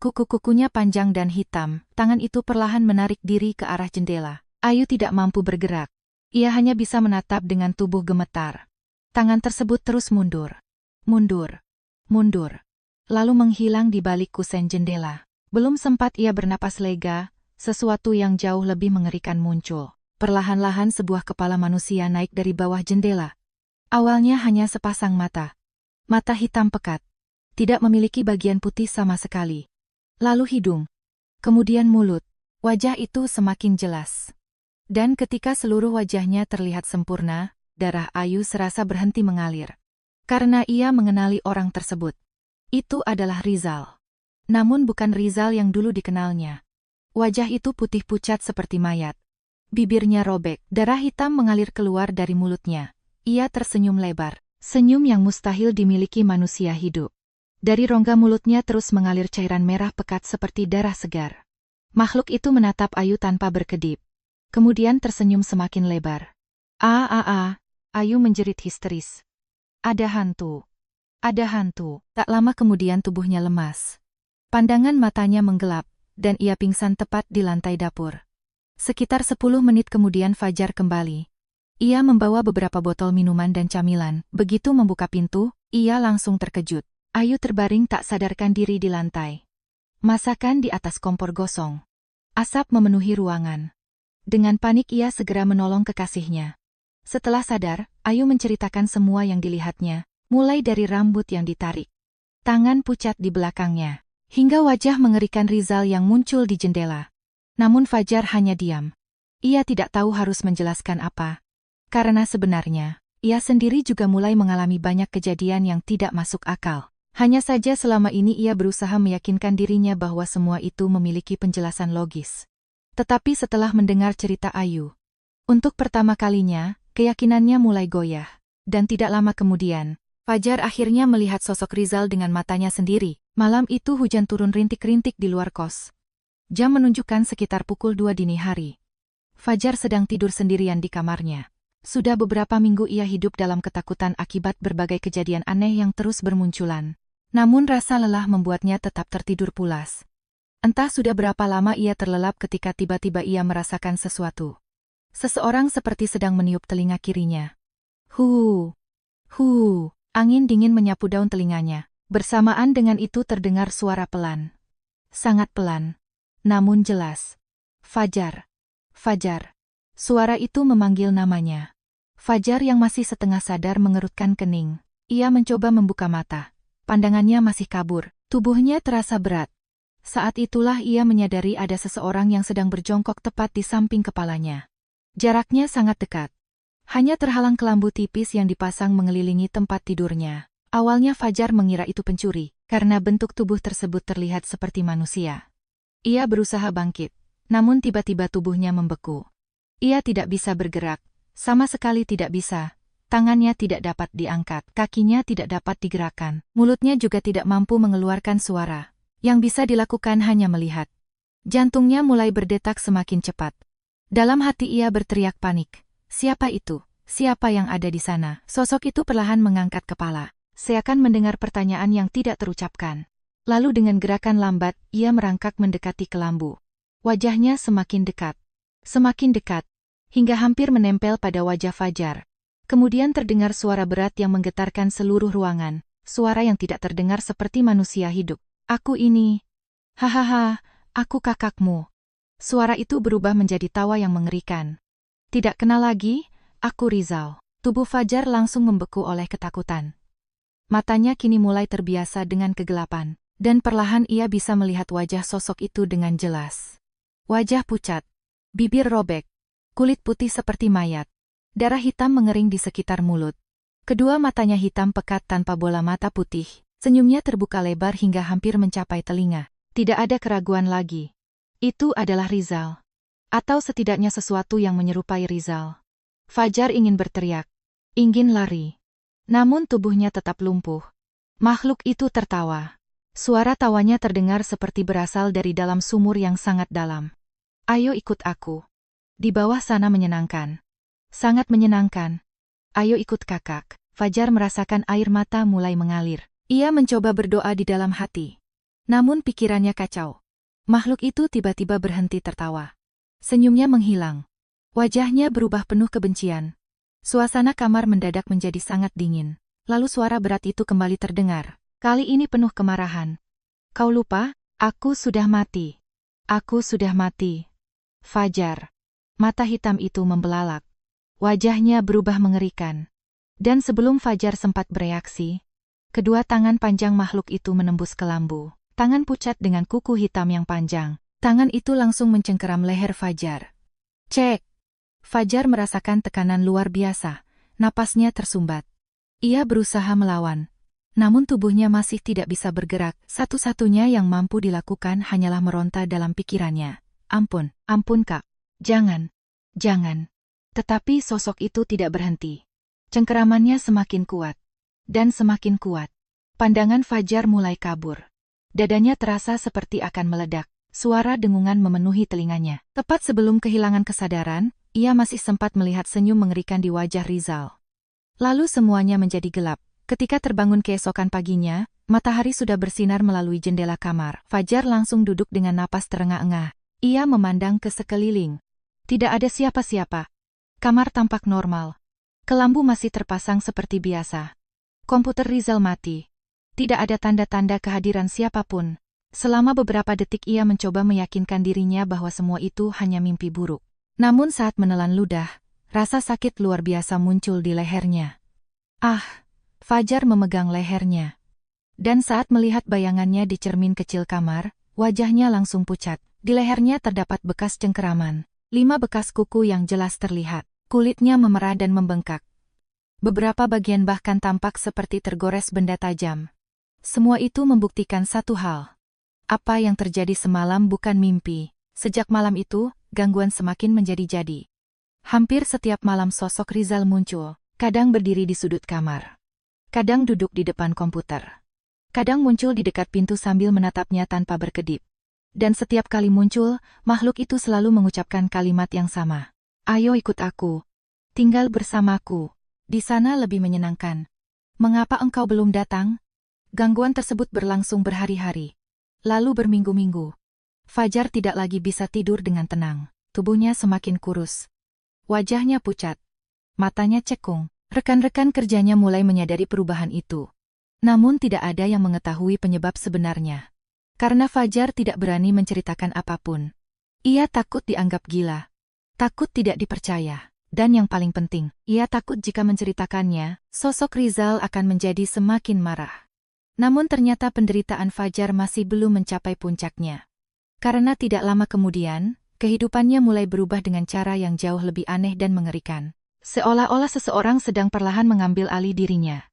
Kuku-kukunya panjang dan hitam, tangan itu perlahan menarik diri ke arah jendela. Ayu tidak mampu bergerak. Ia hanya bisa menatap dengan tubuh gemetar. Tangan tersebut terus mundur. Mundur. Mundur. Lalu menghilang di balik kusen jendela. Belum sempat ia bernapas lega, sesuatu yang jauh lebih mengerikan muncul. Perlahan-lahan sebuah kepala manusia naik dari bawah jendela. Awalnya hanya sepasang mata. Mata hitam pekat. Tidak memiliki bagian putih sama sekali. Lalu hidung. Kemudian mulut. Wajah itu semakin jelas. Dan ketika seluruh wajahnya terlihat sempurna, darah Ayu serasa berhenti mengalir. Karena ia mengenali orang tersebut. Itu adalah Rizal. Namun bukan Rizal yang dulu dikenalnya. Wajah itu putih pucat seperti mayat. Bibirnya robek, darah hitam mengalir keluar dari mulutnya. Ia tersenyum lebar. Senyum yang mustahil dimiliki manusia hidup. Dari rongga mulutnya terus mengalir cairan merah pekat seperti darah segar. Makhluk itu menatap Ayu tanpa berkedip. Kemudian tersenyum semakin lebar. Ayu menjerit histeris. Ada hantu. Ada hantu. Tak lama kemudian tubuhnya lemas. Pandangan matanya menggelap, dan ia pingsan tepat di lantai dapur. Sekitar 10 menit kemudian Fajar kembali. Ia membawa beberapa botol minuman dan camilan. Begitu membuka pintu, ia langsung terkejut. Ayu terbaring tak sadarkan diri di lantai. Masakan di atas kompor gosong. Asap memenuhi ruangan. Dengan panik ia segera menolong kekasihnya. Setelah sadar, Ayu menceritakan semua yang dilihatnya, mulai dari rambut yang ditarik, tangan pucat di belakangnya, hingga wajah mengerikan Rizal yang muncul di jendela. Namun Fajar hanya diam. Ia tidak tahu harus menjelaskan apa. Karena sebenarnya, ia sendiri juga mulai mengalami banyak kejadian yang tidak masuk akal. Hanya saja selama ini ia berusaha meyakinkan dirinya bahwa semua itu memiliki penjelasan logis. Tetapi setelah mendengar cerita Ayu, untuk pertama kalinya, keyakinannya mulai goyah. Dan tidak lama kemudian, Fajar akhirnya melihat sosok Rizal dengan matanya sendiri. Malam itu hujan turun rintik-rintik di luar kos. Jam menunjukkan sekitar pukul 2 dini hari. Fajar sedang tidur sendirian di kamarnya. Sudah beberapa minggu ia hidup dalam ketakutan akibat berbagai kejadian aneh yang terus bermunculan. Namun rasa lelah membuatnya tetap tertidur pulas. Entah sudah berapa lama ia terlelap ketika tiba-tiba ia merasakan sesuatu. Seseorang seperti sedang meniup telinga kirinya. Angin dingin menyapu daun telinganya. Bersamaan dengan itu terdengar suara pelan. Sangat pelan. Namun jelas. Fajar. Fajar. Suara itu memanggil namanya. Fajar yang masih setengah sadar mengerutkan kening. Ia mencoba membuka mata. Pandangannya masih kabur. Tubuhnya terasa berat. Saat itulah ia menyadari ada seseorang yang sedang berjongkok tepat di samping kepalanya. Jaraknya sangat dekat. Hanya terhalang kelambu tipis yang dipasang mengelilingi tempat tidurnya. Awalnya Fajar mengira itu pencuri, karena bentuk tubuh tersebut terlihat seperti manusia. Ia berusaha bangkit, namun tiba-tiba tubuhnya membeku. Ia tidak bisa bergerak, sama sekali tidak bisa. Tangannya tidak dapat diangkat, kakinya tidak dapat digerakkan, mulutnya juga tidak mampu mengeluarkan suara. Yang bisa dilakukan hanya melihat. Jantungnya mulai berdetak semakin cepat. Dalam hati ia berteriak panik. Siapa itu? Siapa yang ada di sana? Sosok itu perlahan mengangkat kepala, seakan mendengar pertanyaan yang tidak terucapkan. Lalu dengan gerakan lambat, ia merangkak mendekati kelambu. Wajahnya semakin dekat, hingga hampir menempel pada wajah Fajar. Kemudian terdengar suara berat yang menggetarkan seluruh ruangan, suara yang tidak terdengar seperti manusia hidup. Aku ini. Hahaha, aku kakakmu. Suara itu berubah menjadi tawa yang mengerikan. Tidak kenal lagi? Aku Rizal. Tubuh Fajar langsung membeku oleh ketakutan. Matanya kini mulai terbiasa dengan kegelapan, dan perlahan ia bisa melihat wajah sosok itu dengan jelas. Wajah pucat, bibir robek, kulit putih seperti mayat, darah hitam mengering di sekitar mulut. Kedua matanya hitam pekat tanpa bola mata putih, senyumnya terbuka lebar hingga hampir mencapai telinga. Tidak ada keraguan lagi. Itu adalah Rizal. Atau setidaknya sesuatu yang menyerupai Rizal. Fajar ingin berteriak, ingin lari. Namun tubuhnya tetap lumpuh. Makhluk itu tertawa. Suara tawanya terdengar seperti berasal dari dalam sumur yang sangat dalam. Ayo ikut aku. Di bawah sana menyenangkan. Sangat menyenangkan. Ayo ikut kakak. Fajar merasakan air mata mulai mengalir. Ia mencoba berdoa di dalam hati. Namun pikirannya kacau. Makhluk itu tiba-tiba berhenti tertawa. Senyumnya menghilang. Wajahnya berubah penuh kebencian. Suasana kamar mendadak menjadi sangat dingin. Lalu suara berat itu kembali terdengar. Kali ini penuh kemarahan. Kau lupa? Aku sudah mati. Aku sudah mati. Fajar. Mata hitam itu membelalak. Wajahnya berubah mengerikan. Dan sebelum Fajar sempat bereaksi, kedua tangan panjang makhluk itu menembus kelambu. Tangan pucat dengan kuku hitam yang panjang. Tangan itu langsung mencengkeram leher Fajar. Cek! Fajar merasakan tekanan luar biasa. Napasnya tersumbat. Ia berusaha melawan. Namun tubuhnya masih tidak bisa bergerak. Satu-satunya yang mampu dilakukan hanyalah meronta dalam pikirannya. Ampun, ampun kak. Jangan. Jangan. Tetapi sosok itu tidak berhenti. Cengkeramannya semakin kuat. Dan semakin kuat. Pandangan Fajar mulai kabur. Dadanya terasa seperti akan meledak. Suara dengungan memenuhi telinganya. Tepat sebelum kehilangan kesadaran, ia masih sempat melihat senyum mengerikan di wajah Rizal. Lalu semuanya menjadi gelap. Ketika terbangun keesokan paginya, matahari sudah bersinar melalui jendela kamar. Fajar langsung duduk dengan napas terengah-engah. Ia memandang ke sekeliling. Tidak ada siapa-siapa. Kamar tampak normal. Kelambu masih terpasang seperti biasa. Komputer Rizal mati. Tidak ada tanda-tanda kehadiran siapapun. Selama beberapa detik ia mencoba meyakinkan dirinya bahwa semua itu hanya mimpi buruk. Namun saat menelan ludah, rasa sakit luar biasa muncul di lehernya. Ah! Fajar memegang lehernya. Dan saat melihat bayangannya di cermin kecil kamar, wajahnya langsung pucat. Di lehernya terdapat bekas cengkeraman. 5 bekas kuku yang jelas terlihat. Kulitnya memerah dan membengkak. Beberapa bagian bahkan tampak seperti tergores benda tajam. Semua itu membuktikan satu hal. Apa yang terjadi semalam bukan mimpi. Sejak malam itu, gangguan semakin menjadi-jadi. Hampir setiap malam sosok Rizal muncul, kadang berdiri di sudut kamar. Kadang duduk di depan komputer. Kadang muncul di dekat pintu sambil menatapnya tanpa berkedip. Dan setiap kali muncul, makhluk itu selalu mengucapkan kalimat yang sama. Ayo ikut aku. Tinggal bersamaku. Di sana lebih menyenangkan. Mengapa engkau belum datang? Gangguan tersebut berlangsung berhari-hari. Lalu berminggu-minggu. Fajar tidak lagi bisa tidur dengan tenang. Tubuhnya semakin kurus. Wajahnya pucat. Matanya cekung. Rekan-rekan kerjanya mulai menyadari perubahan itu. Namun tidak ada yang mengetahui penyebab sebenarnya. Karena Fajar tidak berani menceritakan apapun. Ia takut dianggap gila. Takut tidak dipercaya. Dan yang paling penting, ia takut jika menceritakannya, sosok Rizal akan menjadi semakin marah. Namun ternyata penderitaan Fajar masih belum mencapai puncaknya. Karena tidak lama kemudian, kehidupannya mulai berubah dengan cara yang jauh lebih aneh dan mengerikan. Seolah-olah seseorang sedang perlahan mengambil alih dirinya.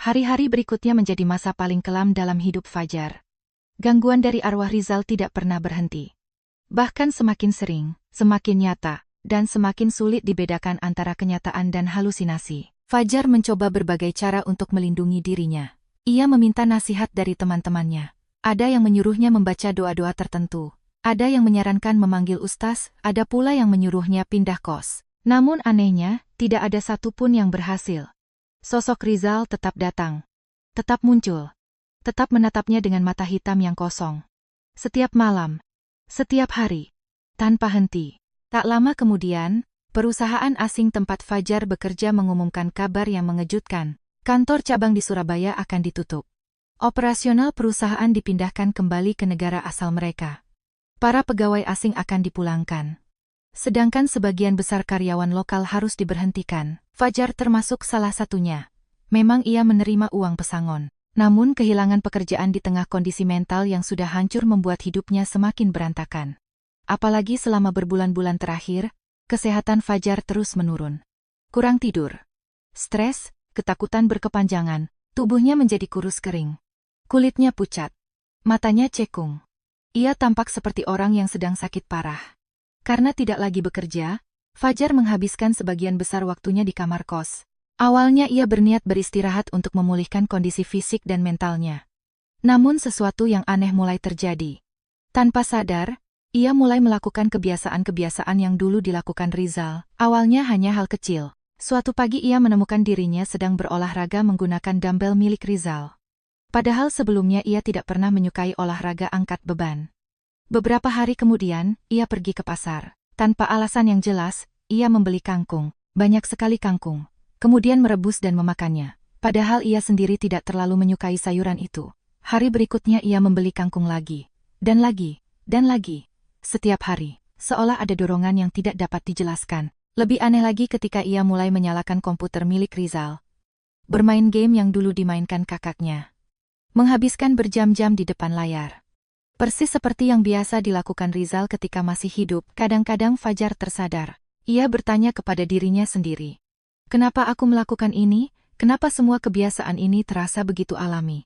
Hari-hari berikutnya menjadi masa paling kelam dalam hidup Fajar. Gangguan dari arwah Rizal tidak pernah berhenti. Bahkan semakin sering, semakin nyata, dan semakin sulit dibedakan antara kenyataan dan halusinasi. Fajar mencoba berbagai cara untuk melindungi dirinya. Ia meminta nasihat dari teman-temannya. Ada yang menyuruhnya membaca doa-doa tertentu. Ada yang menyarankan memanggil ustaz, ada pula yang menyuruhnya pindah kos. Namun anehnya, Tidak ada satupun yang berhasil. Sosok Rizal tetap datang. Tetap muncul. Tetap menatapnya dengan mata hitam yang kosong. Setiap malam. Setiap hari. Tanpa henti. Tak lama kemudian, perusahaan asing tempat Fajar bekerja mengumumkan kabar yang mengejutkan. Kantor cabang di Surabaya akan ditutup. Operasional perusahaan dipindahkan kembali ke negara asal mereka. Para pegawai asing akan dipulangkan. Sedangkan sebagian besar karyawan lokal harus diberhentikan. Fajar termasuk salah satunya. Memang ia menerima uang pesangon. Namun kehilangan pekerjaan di tengah kondisi mental yang sudah hancur membuat hidupnya semakin berantakan. Apalagi selama berbulan-bulan terakhir, kesehatan Fajar terus menurun. Kurang tidur. Stres, ketakutan berkepanjangan, tubuhnya menjadi kurus kering. Kulitnya pucat. Matanya cekung. Ia tampak seperti orang yang sedang sakit parah. Karena tidak lagi bekerja, Fajar menghabiskan sebagian besar waktunya di kamar kos. Awalnya ia berniat beristirahat untuk memulihkan kondisi fisik dan mentalnya. Namun sesuatu yang aneh mulai terjadi. Tanpa sadar, ia mulai melakukan kebiasaan-kebiasaan yang dulu dilakukan Rizal. Awalnya hanya hal kecil. Suatu pagi ia menemukan dirinya sedang berolahraga menggunakan dumbbell milik Rizal. Padahal sebelumnya ia tidak pernah menyukai olahraga angkat beban. Beberapa hari kemudian, ia pergi ke pasar. Tanpa alasan yang jelas, ia membeli kangkung, banyak sekali kangkung, kemudian merebus dan memakannya. Padahal ia sendiri tidak terlalu menyukai sayuran itu. Hari berikutnya ia membeli kangkung lagi, dan lagi, dan lagi. Setiap hari, seolah ada dorongan yang tidak dapat dijelaskan. Lebih aneh lagi ketika ia mulai menyalakan komputer milik Rizal. Bermain game yang dulu dimainkan kakaknya. Menghabiskan berjam-jam di depan layar. Persis seperti yang biasa dilakukan Rizal ketika masih hidup, kadang-kadang Fajar tersadar. Ia bertanya kepada dirinya sendiri. Kenapa aku melakukan ini? Kenapa semua kebiasaan ini terasa begitu alami?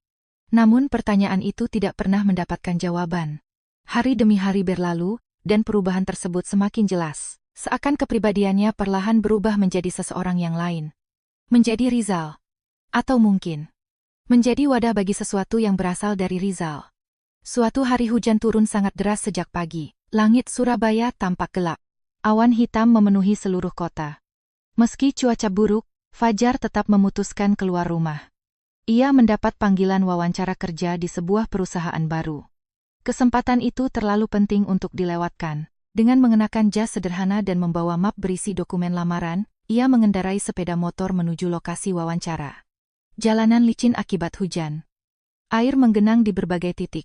Namun pertanyaan itu tidak pernah mendapatkan jawaban. Hari demi hari berlalu, dan perubahan tersebut semakin jelas. Seakan kepribadiannya perlahan berubah menjadi seseorang yang lain. Menjadi Rizal. Atau mungkin, menjadi wadah bagi sesuatu yang berasal dari Rizal. Suatu hari hujan turun sangat deras sejak pagi. Langit Surabaya tampak gelap. Awan hitam memenuhi seluruh kota. Meski cuaca buruk, Fajar tetap memutuskan keluar rumah. Ia mendapat panggilan wawancara kerja di sebuah perusahaan baru. Kesempatan itu terlalu penting untuk dilewatkan. Dengan mengenakan jas sederhana dan membawa map berisi dokumen lamaran, ia mengendarai sepeda motor menuju lokasi wawancara. Jalanan licin akibat hujan. Air menggenang di berbagai titik.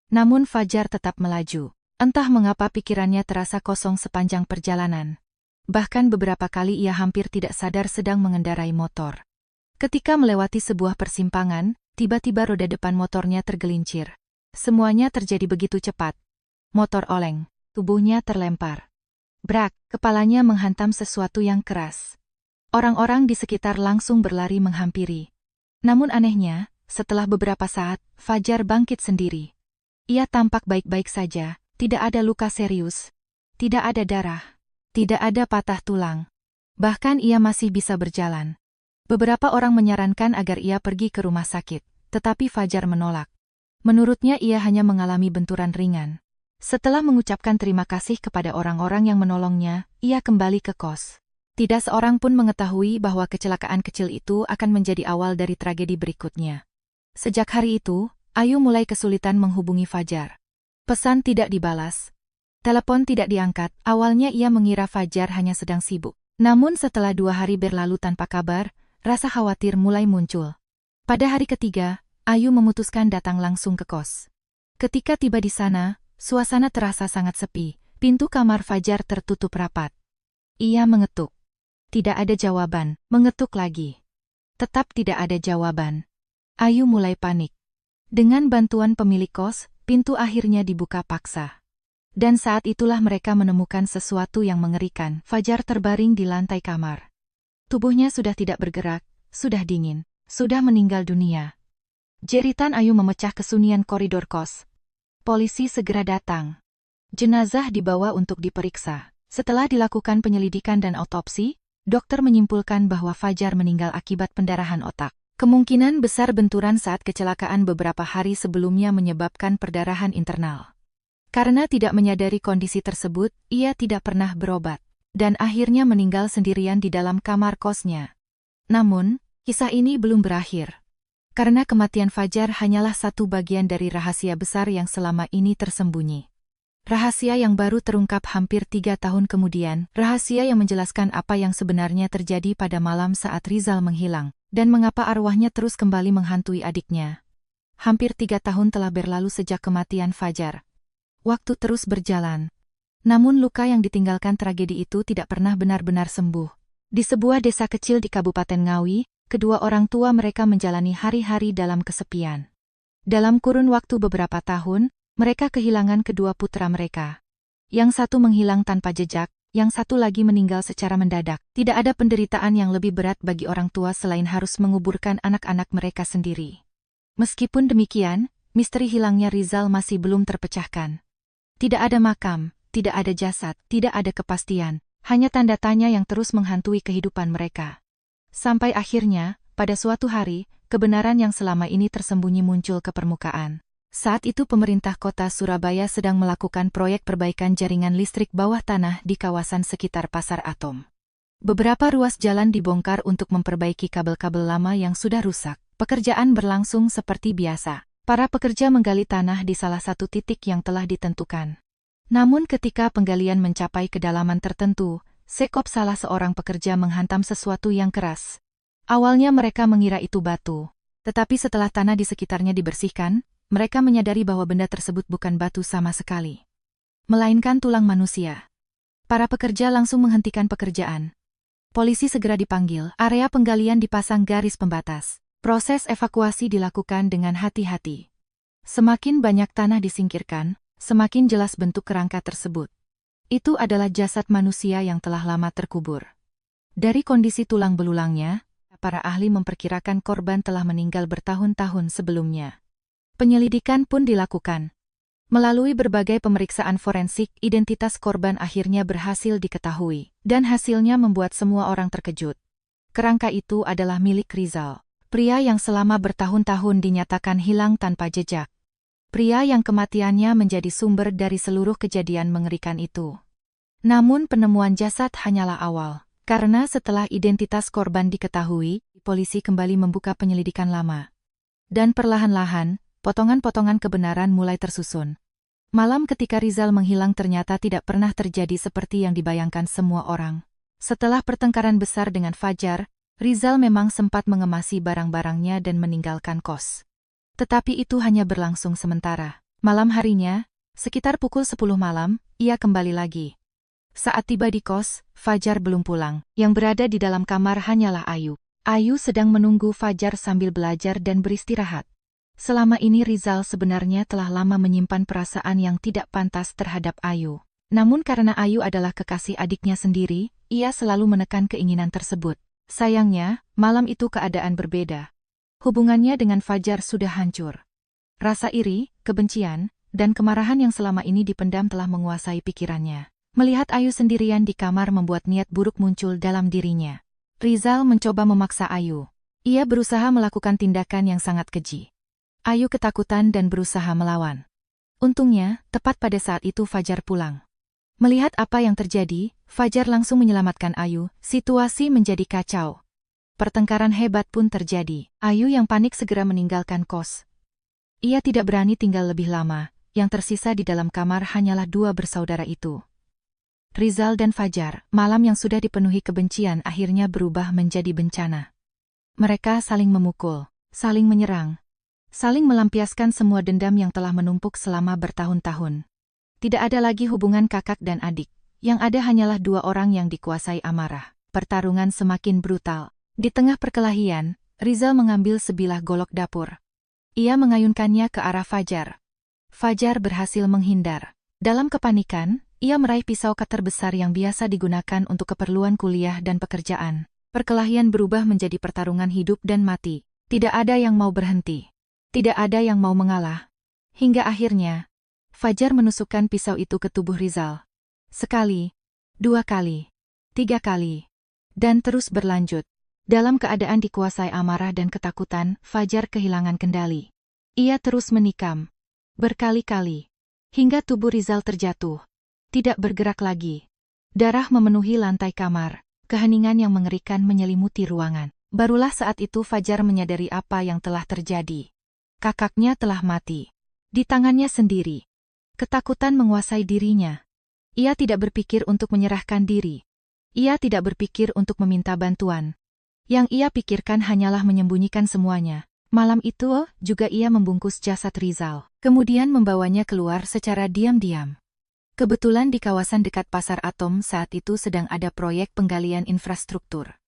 Namun Fajar tetap melaju. Entah mengapa pikirannya terasa kosong sepanjang perjalanan. Bahkan beberapa kali ia hampir tidak sadar sedang mengendarai motor. Ketika melewati sebuah persimpangan, tiba-tiba roda depan motornya tergelincir. Semuanya terjadi begitu cepat. Motor oleng, tubuhnya terlempar. Brak, kepalanya menghantam sesuatu yang keras. Orang-orang di sekitar langsung berlari menghampiri. Namun anehnya, setelah beberapa saat, Fajar bangkit sendiri. Ia tampak baik-baik saja, tidak ada luka serius, tidak ada darah, tidak ada patah tulang. Bahkan ia masih bisa berjalan. Beberapa orang menyarankan agar ia pergi ke rumah sakit, tetapi Fajar menolak. Menurutnya ia hanya mengalami benturan ringan. Setelah mengucapkan terima kasih kepada orang-orang yang menolongnya, ia kembali ke kos. Tidak seorang pun mengetahui bahwa kecelakaan kecil itu akan menjadi awal dari tragedi berikutnya. Sejak hari itu, Ayu mulai kesulitan menghubungi Fajar. Pesan tidak dibalas. Telepon tidak diangkat. Awalnya ia mengira Fajar hanya sedang sibuk. Namun setelah 2 hari berlalu tanpa kabar, rasa khawatir mulai muncul. Pada hari ketiga, Ayu memutuskan datang langsung ke kos. Ketika tiba di sana, suasana terasa sangat sepi. Pintu kamar Fajar tertutup rapat. Ia mengetuk. Tidak ada jawaban. Mengetuk lagi. Tetap tidak ada jawaban. Ayu mulai panik. Dengan bantuan pemilik kos, pintu akhirnya dibuka paksa. Dan saat itulah mereka menemukan sesuatu yang mengerikan. Fajar terbaring di lantai kamar. Tubuhnya sudah tidak bergerak, sudah dingin, sudah meninggal dunia. Jeritan Ayu memecah kesunyian koridor kos. Polisi segera datang. Jenazah dibawa untuk diperiksa. Setelah dilakukan penyelidikan dan autopsi, dokter menyimpulkan bahwa Fajar meninggal akibat pendarahan otak. Kemungkinan besar benturan saat kecelakaan beberapa hari sebelumnya menyebabkan perdarahan internal. Karena tidak menyadari kondisi tersebut, ia tidak pernah berobat. dan akhirnya meninggal sendirian di dalam kamar kosnya. Namun, kisah ini belum berakhir. Karena kematian Fajar hanyalah satu bagian dari rahasia besar yang selama ini tersembunyi. Rahasia yang baru terungkap hampir 3 tahun kemudian, rahasia yang menjelaskan apa yang sebenarnya terjadi pada malam saat Rizal menghilang, dan mengapa arwahnya terus kembali menghantui adiknya. Hampir 3 tahun telah berlalu sejak kematian Fajar. Waktu terus berjalan. Namun luka yang ditinggalkan tragedi itu tidak pernah benar-benar sembuh. Di sebuah desa kecil di Kabupaten Ngawi, kedua orang tua mereka menjalani hari-hari dalam kesepian. Dalam kurun waktu beberapa tahun, mereka kehilangan kedua putra mereka. Yang satu menghilang tanpa jejak, yang satu lagi meninggal secara mendadak. Tidak ada penderitaan yang lebih berat bagi orang tua selain harus menguburkan anak-anak mereka sendiri. Meskipun demikian, misteri hilangnya Rizal masih belum terpecahkan. Tidak ada makam, tidak ada jasad, tidak ada kepastian, hanya tanda tanya yang terus menghantui kehidupan mereka. Sampai akhirnya, pada suatu hari, kebenaran yang selama ini tersembunyi muncul ke permukaan. Saat itu pemerintah kota Surabaya sedang melakukan proyek perbaikan jaringan listrik bawah tanah di kawasan sekitar Pasar Atom. Beberapa ruas jalan dibongkar untuk memperbaiki kabel-kabel lama yang sudah rusak. Pekerjaan berlangsung seperti biasa. Para pekerja menggali tanah di salah satu titik yang telah ditentukan. Namun ketika penggalian mencapai kedalaman tertentu, sekop salah seorang pekerja menghantam sesuatu yang keras. Awalnya mereka mengira itu batu. Tetapi setelah tanah di sekitarnya dibersihkan, mereka menyadari bahwa benda tersebut bukan batu sama sekali, melainkan tulang manusia. Para pekerja langsung menghentikan pekerjaan. Polisi segera dipanggil, area penggalian dipasang garis pembatas. Proses evakuasi dilakukan dengan hati-hati. Semakin banyak tanah disingkirkan, semakin jelas bentuk kerangka tersebut. Itu adalah jasad manusia yang telah lama terkubur. Dari kondisi tulang belulangnya, para ahli memperkirakan korban telah meninggal bertahun-tahun sebelumnya. Penyelidikan pun dilakukan. Melalui berbagai pemeriksaan forensik, identitas korban akhirnya berhasil diketahui, dan hasilnya membuat semua orang terkejut. Kerangka itu adalah milik Rizal, pria yang selama bertahun-tahun dinyatakan hilang tanpa jejak. Pria yang kematiannya menjadi sumber dari seluruh kejadian mengerikan itu. Namun penemuan jasad hanyalah awal, karena setelah identitas korban diketahui, polisi kembali membuka penyelidikan lama. Dan perlahan-lahan, potongan-potongan kebenaran mulai tersusun. Malam ketika Rizal menghilang ternyata tidak pernah terjadi seperti yang dibayangkan semua orang. Setelah pertengkaran besar dengan Fajar, Rizal memang sempat mengemasi barang-barangnya dan meninggalkan kos. Tetapi itu hanya berlangsung sementara. Malam harinya, sekitar pukul 10 malam, ia kembali lagi. Saat tiba di kos, Fajar belum pulang. Yang berada di dalam kamar hanyalah Ayu. Ayu sedang menunggu Fajar sambil belajar dan beristirahat. Selama ini Rizal sebenarnya telah lama menyimpan perasaan yang tidak pantas terhadap Ayu. Namun karena Ayu adalah kekasih adiknya sendiri, ia selalu menekan keinginan tersebut. Sayangnya, malam itu keadaan berbeda. Hubungannya dengan Fajar sudah hancur. Rasa iri, kebencian, dan kemarahan yang selama ini dipendam telah menguasai pikirannya. Melihat Ayu sendirian di kamar membuat niat buruk muncul dalam dirinya. Rizal mencoba memaksa Ayu. Ia berusaha melakukan tindakan yang sangat keji. Ayu ketakutan dan berusaha melawan. Untungnya, tepat pada saat itu Fajar pulang. Melihat apa yang terjadi, Fajar langsung menyelamatkan Ayu. Situasi menjadi kacau. Pertengkaran hebat pun terjadi. Ayu yang panik segera meninggalkan kos. Ia tidak berani tinggal lebih lama. Yang tersisa di dalam kamar hanyalah dua bersaudara itu. Rizal dan Fajar, malam yang sudah dipenuhi kebencian akhirnya berubah menjadi bencana. Mereka saling memukul, saling menyerang, saling melampiaskan semua dendam yang telah menumpuk selama bertahun-tahun. Tidak ada lagi hubungan kakak dan adik. Yang ada hanyalah dua orang yang dikuasai amarah. Pertarungan semakin brutal. Di tengah perkelahian, Rizal mengambil sebilah golok dapur. Ia mengayunkannya ke arah Fajar. Fajar berhasil menghindar. Dalam kepanikan, ia meraih pisau cutter besar yang biasa digunakan untuk keperluan kuliah dan pekerjaan. Perkelahian berubah menjadi pertarungan hidup dan mati. Tidak ada yang mau berhenti. Tidak ada yang mau mengalah. Hingga akhirnya, Fajar menusukkan pisau itu ke tubuh Rizal. Sekali, dua kali, tiga kali, dan terus berlanjut. Dalam keadaan dikuasai amarah dan ketakutan, Fajar kehilangan kendali. Ia terus menikam. Berkali-kali. Hingga tubuh Rizal terjatuh. Tidak bergerak lagi. Darah memenuhi lantai kamar, keheningan yang mengerikan menyelimuti ruangan. Barulah saat itu Fajar menyadari apa yang telah terjadi. Kakaknya telah mati. Di tangannya sendiri. Ketakutan menguasai dirinya. Ia tidak berpikir untuk menyerahkan diri. Ia tidak berpikir untuk meminta bantuan. Yang ia pikirkan hanyalah menyembunyikan semuanya. Malam itu juga ia membungkus jasad Rizal, kemudian membawanya keluar secara diam-diam. Kebetulan di kawasan dekat Pasar Atom saat itu sedang ada proyek penggalian infrastruktur.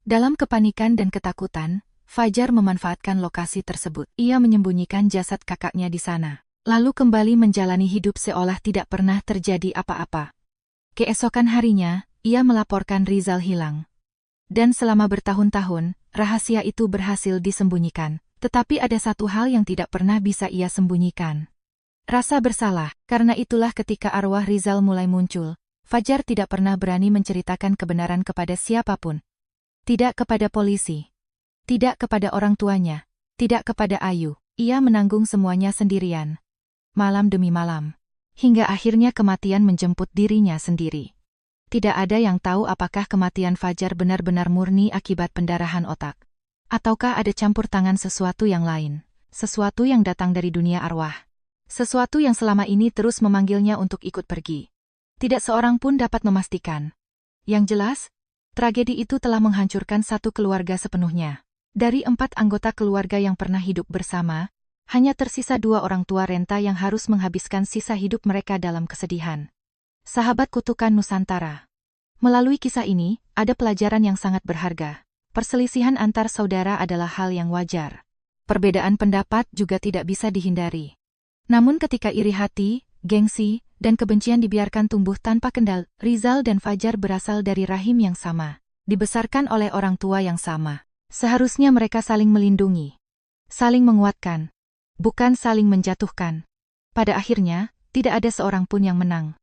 Dalam kepanikan dan ketakutan, Fajar memanfaatkan lokasi tersebut. Ia menyembunyikan jasad kakaknya di sana, lalu kembali menjalani hidup seolah tidak pernah terjadi apa-apa. Keesokan harinya, ia melaporkan Rizal hilang. Dan selama bertahun-tahun, rahasia itu berhasil disembunyikan. Tetapi ada satu hal yang tidak pernah bisa ia sembunyikan. Rasa bersalah. Karena itulah ketika arwah Rizal mulai muncul, Fajar tidak pernah berani menceritakan kebenaran kepada siapapun. Tidak kepada polisi. Tidak kepada orang tuanya. Tidak kepada Ayu. Ia menanggung semuanya sendirian. Malam demi malam. Hingga akhirnya kematian menjemput dirinya sendiri. Tidak ada yang tahu apakah kematian Fajar benar-benar murni akibat pendarahan otak. Ataukah ada campur tangan sesuatu yang lain. Sesuatu yang datang dari dunia arwah. Sesuatu yang selama ini terus memanggilnya untuk ikut pergi. Tidak seorang pun dapat memastikan. Yang jelas, tragedi itu telah menghancurkan satu keluarga sepenuhnya. Dari 4 anggota keluarga yang pernah hidup bersama, hanya tersisa 2 orang tua renta yang harus menghabiskan sisa hidup mereka dalam kesedihan. Sahabat Kutukan Nusantara. Melalui kisah ini, ada pelajaran yang sangat berharga. Perselisihan antar saudara adalah hal yang wajar. Perbedaan pendapat juga tidak bisa dihindari. Namun ketika iri hati, gengsi, dan kebencian dibiarkan tumbuh tanpa kendal, Rizal dan Fajar berasal dari rahim yang sama, dibesarkan oleh orang tua yang sama. Seharusnya mereka saling melindungi, saling menguatkan, bukan saling menjatuhkan. Pada akhirnya, tidak ada seorang pun yang menang.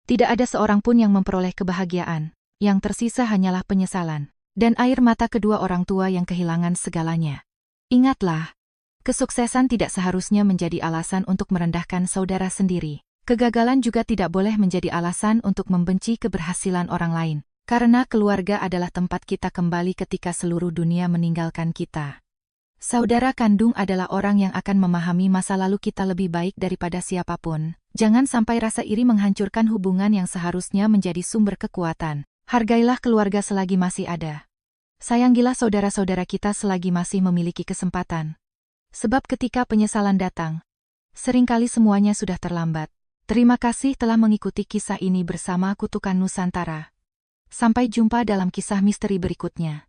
Tidak ada seorang pun yang memperoleh kebahagiaan. Yang tersisa hanyalah penyesalan dan air mata kedua orang tua yang kehilangan segalanya. Ingatlah, kesuksesan tidak seharusnya menjadi alasan untuk merendahkan saudara sendiri. Kegagalan juga tidak boleh menjadi alasan untuk membenci keberhasilan orang lain. Karena keluarga adalah tempat kita kembali ketika seluruh dunia meninggalkan kita. Saudara kandung adalah orang yang akan memahami masa lalu kita lebih baik daripada siapapun. Jangan sampai rasa iri menghancurkan hubungan yang seharusnya menjadi sumber kekuatan. Hargailah keluarga selagi masih ada. Sayangilah saudara-saudara kita selagi masih memiliki kesempatan. Sebab ketika penyesalan datang, seringkali semuanya sudah terlambat. Terima kasih telah mengikuti kisah ini bersama Kutukan Nusantara. Sampai jumpa dalam kisah misteri berikutnya.